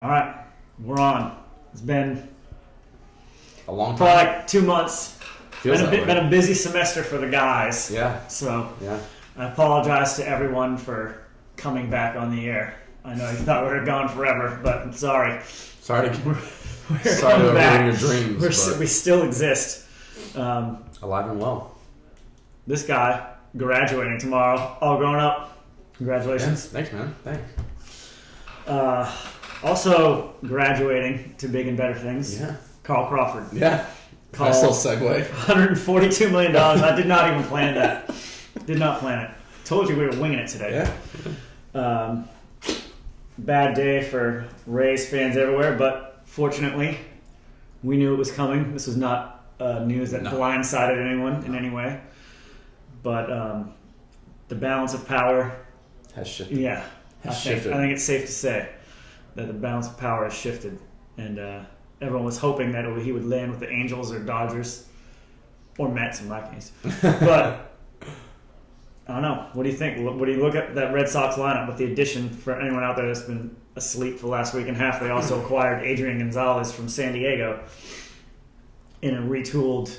All right, we're on. It's been A long probably time. like 2 months. Feels that way. Been a busy semester for the guys. Yeah. So Yeah. I apologize to everyone for coming back on the air. I know you thought we were gone forever, but I'm sorry. Sorry to We're sorry coming to back. ruin your dreams. We still exist. Alive and well. This guy graduating tomorrow, all grown up. Congratulations. Thanks, man. Thanks. Also graduating to big and better things. Yeah. Carl Crawford. Yeah. Call- Nice little segue. $142 million. I did not even plan that. Did not plan it. Told you we were winging it today. Yeah. Bad day for Rays fans everywhere, but fortunately, we knew it was coming. This was not news that blindsided anyone in any way. But the balance of power Has shifted. Yeah, Shifted. I think it's safe to say that the balance of power has shifted, and everyone was hoping that he would land with the Angels or Dodgers or Mets in my case. But I don't know. What do you think? What do you look at that Red Sox lineup with the addition for anyone out there that's been asleep for the last week and a half? They also acquired Adrian Gonzalez from San Diego in a retooled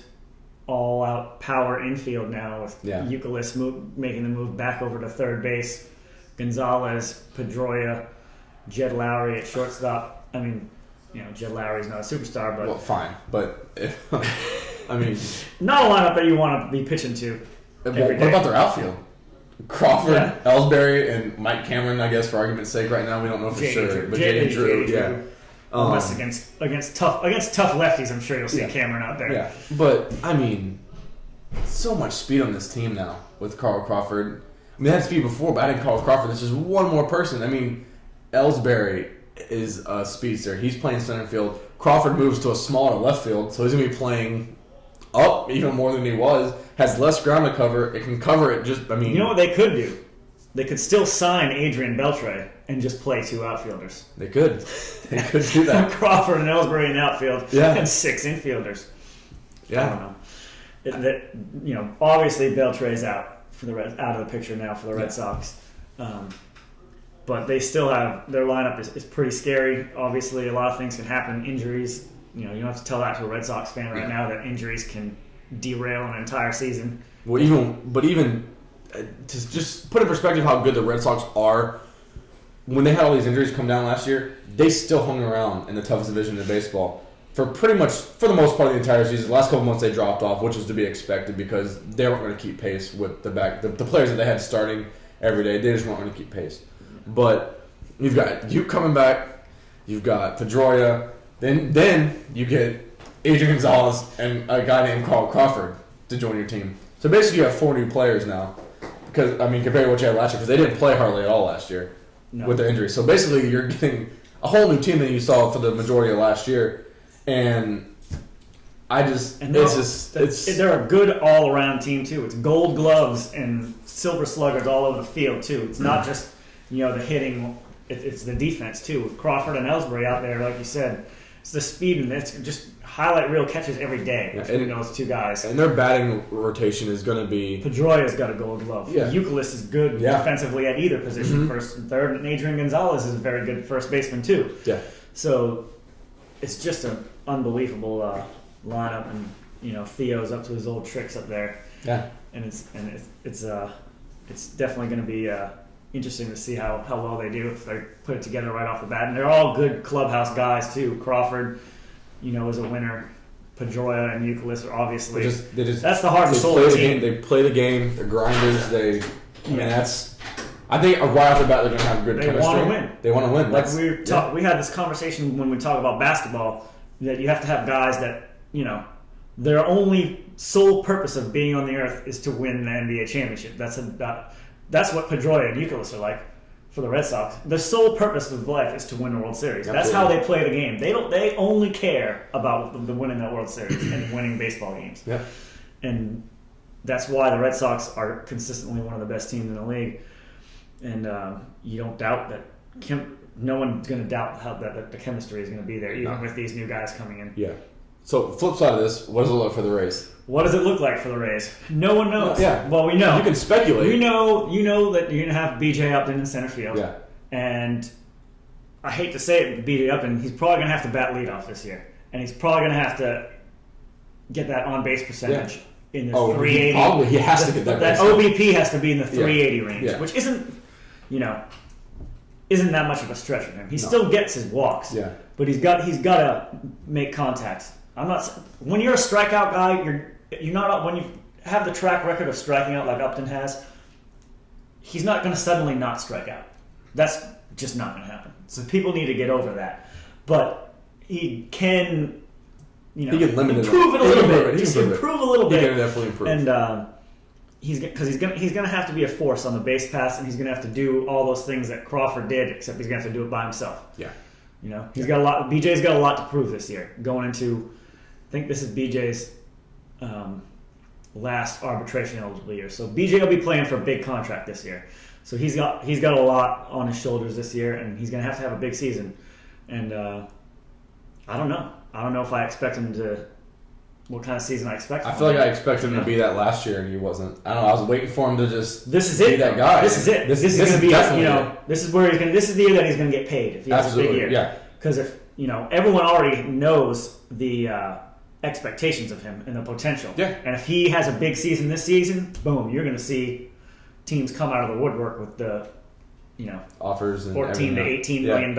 all-out power infield now with Euclid making the move back over to third base. Gonzalez, Pedroia, Jed Lowry at shortstop. I mean, Jed Lowry's not a superstar, but... Well, fine. But, I mean... Not a lineup that you want to be pitching to every day. What about their outfield? Crawford, Ellsbury, and Mike Cameron, I guess, for argument's sake, right now. We don't know for sure. But J.D. Drew, yeah. Unless against tough lefties, I'm sure you'll see Cameron out there. Yeah. But, I mean, so much speed on this team now with Carl Crawford. I mean, they had speed before, but I didn't call Crawford. This is one more person. I mean, Ellsbury is a speedster. He's playing center field. Crawford moves to a smaller left field, so he's going to be playing up even more than he was. Has less ground to cover. It can cover it just, You know what they could do? They could still sign Adrian Beltre and just play two outfielders. They could. They could do that. Crawford and Ellsbury in the outfield and six infielders. Yeah. I don't know. Obviously Beltre's out of the picture now for the Red Sox. But they still have their lineup is pretty scary. Obviously, a lot of things can happen. Injuries, you don't have to tell that to a Red Sox fan right now that injuries can derail an entire season. Well, even to just put in perspective how good the Red Sox are, when they had all these injuries come down last year, they still hung around in the toughest division in baseball for the most part of the entire season. The last couple months they dropped off, which was to be expected because they weren't going to keep pace with the players that they had starting every day. They just weren't going to keep pace. But you've got you coming back, you've got Pedroia, then you get Adrian Gonzalez and a guy named Carl Crawford to join your team. So basically you have 4 new players now. Because compared to what you had last year, because they didn't play hardly at all last year with their injuries. So basically you're getting a whole new team that you saw for the majority of last year. And they're a good all-around team too. It's Gold Gloves and Silver Sluggers all over the field too. It's not just the hitting; it's the defense too. With Crawford and Ellsbury out there, like you said, it's the speed and it's just highlight reel catches every day between those two guys. And their batting rotation is going to be... Pedroia's got a Gold Glove. Yeah. Euclid is good defensively at either position, first and third, and Adrian Gonzalez is a very good first baseman too. Yeah. So it's just an unbelievable lineup, and Theo's up to his old tricks up there. Yeah, and it's definitely going to be interesting to see how well they do if they put it together right off the bat. And they're all good clubhouse guys too. Crawford, is a winner. Pedroia and Euclid are obviously that's the heart and soul of the team. They play the game. They're grinders. I think right off the bat they're going to have good chemistry. They want to win. They want to win. Like we had this conversation when we talk about basketball that you have to have guys that their only sole purpose of being on the earth is to win the NBA championship. That's what Pedroia and Euclid are like for the Red Sox. Their sole purpose of life is to win the World Series. Absolutely. That's how they play the game. They only care about the winning the World Series and winning baseball games. Yeah. And that's why the Red Sox are consistently one of the best teams in the league. And you don't doubt that no one's going to doubt that the chemistry is going to be there, even with these new guys coming in. Yeah. So, flip side of this, what does it look for the Rays? What does it look like for the Rays? No one knows. Yeah. Well, we know. You can speculate. You know that you're going to have BJ Upton in center field. Yeah. And I hate to say it, BJ Upton, he's probably going to have to bat leadoff this year. And he's probably going to have to get that on-base percentage in the 380. He has to get that. That OBP has to be in the 380 range, which isn't that much of a stretch for him. He still gets his walks, but he's got to make contacts. When you're a strikeout guy, you're not when you have the track record of striking out like Upton has. He's not going to suddenly not strike out. That's just not going to happen. So people need to get over that. But he can, he can limit improve it a little bit. Just improve a little bit. He can definitely improve. And he's going to have to be a force on the base pass, and he's going to have to do all those things that Crawford did, except he's going to have to do it by himself. Yeah. He's got a lot. BJ's got a lot to prove this year. Going into, I think this is BJ's last arbitration eligible year. So BJ will be playing for a big contract this year. So he's got a lot on his shoulders this year, and he's going to have a big season. And I don't know. I don't know if I expect him to. What kind of season I expect? I feel like I expected him to be that last year, and he wasn't. I don't know. I was waiting for him to just. This is be it. That guy. This is it. This is going to be. This is where he's going. This is the year that he's going to get paid if he has a big year. Yeah. Because if everyone already knows the expectations of him and the potential. Yeah. And if he has a big season this season, boom, you're going to see teams come out of the woodwork with the, offers and $14 to $18 million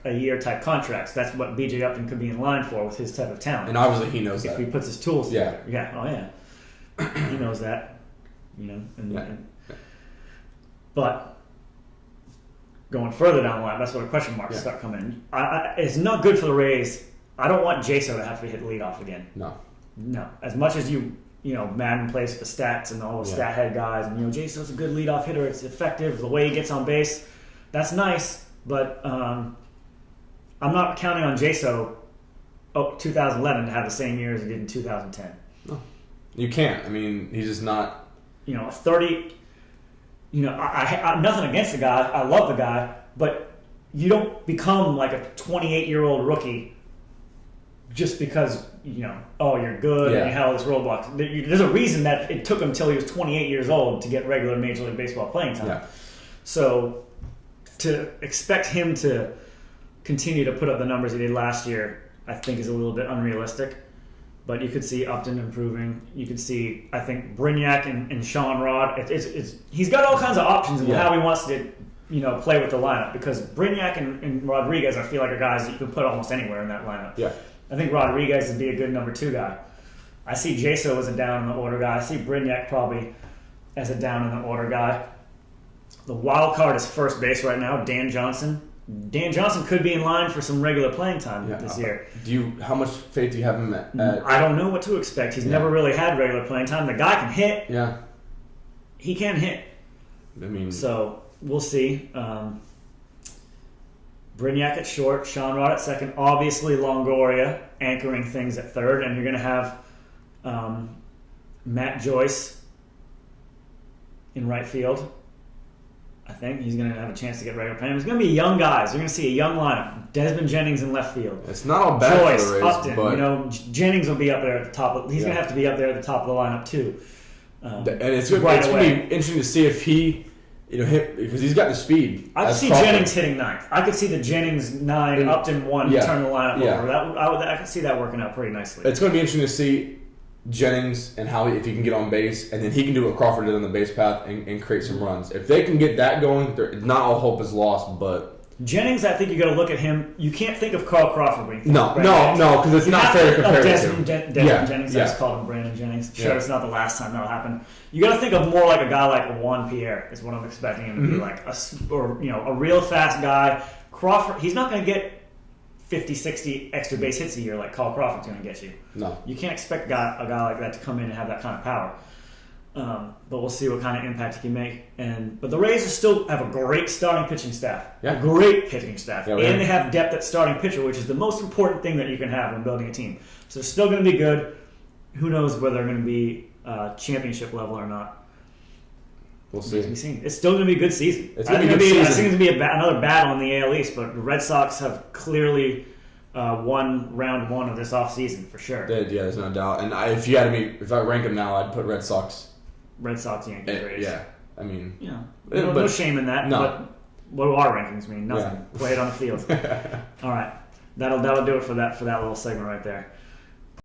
a year type contracts. That's what BJ Upton could be in line for with his type of talent. And obviously he knows that. If he puts his tools together. Yeah. Oh yeah. He knows that. But going further down the line, that's where the question marks start coming in. It's not good for the Rays. I don't want Jaso to have to hit leadoff again. No. As much as Madden plays for the stats and all the stat head guys, and Jaso's a good leadoff hitter. It's effective. The way he gets on base, that's nice. But I'm not counting on Jaso 2011 to have the same year as he did in 2010. No, you can't. I mean, he's just not. 30. I nothing against the guy. I love the guy, but you don't become like a 28-year-old rookie just because you're good and you have all this roadblocks. There's a reason that it took him until he was 28 years old to get regular Major League Baseball playing time. Yeah. So to expect him to continue to put up the numbers he did last year, I think is a little bit unrealistic. But you could see Upton improving. You could see, I think, Brignac and Sean Rod. He's got all kinds of options in how he wants to play with the lineup, because Brignac and Rodriguez, I feel like, are guys that you can put almost anywhere in that lineup. Yeah. I think Rodriguez would be a good number 2 guy. I see Jaso as a down in the order guy. I see Brignac probably as a down in the order guy. The wild card is first base right now, Dan Johnson. Dan Johnson could be in line for some regular playing time this year. How much faith do you have in that? I don't know what to expect. He's never really had regular playing time. The guy can hit. Yeah. He can hit. So we'll see. Brignac at short, Sean Rod at second, obviously Longoria anchoring things at third, and you're going to have Matt Joyce in right field. I think he's going to have a chance to get regular playing. It's going to be young guys. You're going to see a young lineup. Desmond Jennings in left field. It's not all bad Joyce, for the Rays, Upton. Jennings will be up there at the top. He's going to have to be up there at the top of the lineup too. And it's going to be interesting to see if he. Because he's got the speed. I could see Jennings hitting 9th. I could see the Jennings 9, Upton 1, turn the lineup over. I could see that working out pretty nicely. It's going to be interesting to see Jennings and if he can get on base, and then he can do what Crawford did on the base path and create some runs. If they can get that going, not all hope is lost. But Jennings, I think you got to look at him. You can't think of Carl Crawford when you think No, because it's not fair to compare Desmond Jennings. I just called him Brandon Jennings. Sure, it's not the last time that'll happen. You got to think of more like a guy like Juan Pierre is what I'm expecting him to be like, a real fast guy. Crawford, he's not going to get 50, 60 extra base hits a year like Carl Crawford's going to get you. No, you can't expect a guy like that to come in and have that kind of power. But we'll see what kind of impact he can make. But the Rays still have a great starting pitching staff. Yeah. A great pitching staff. Yeah, and they have depth at starting pitcher, which is the most important thing that you can have when building a team. So they're still going to be good. Who knows whether they're going to be championship level or not. We'll see. It's still going to be a good season. It's going to be a good season. I think it's going to be another battle in the AL East, but the Red Sox have clearly won round 1 of this offseason for sure. Yeah, there's no doubt. And if I rank them now, I'd put Red Sox, Yankees, Rays. Yeah, I mean, no shame in that. No, but What do our rankings mean? Nothing. Yeah. Play it on the field. All right. That'll do it for that little segment right there.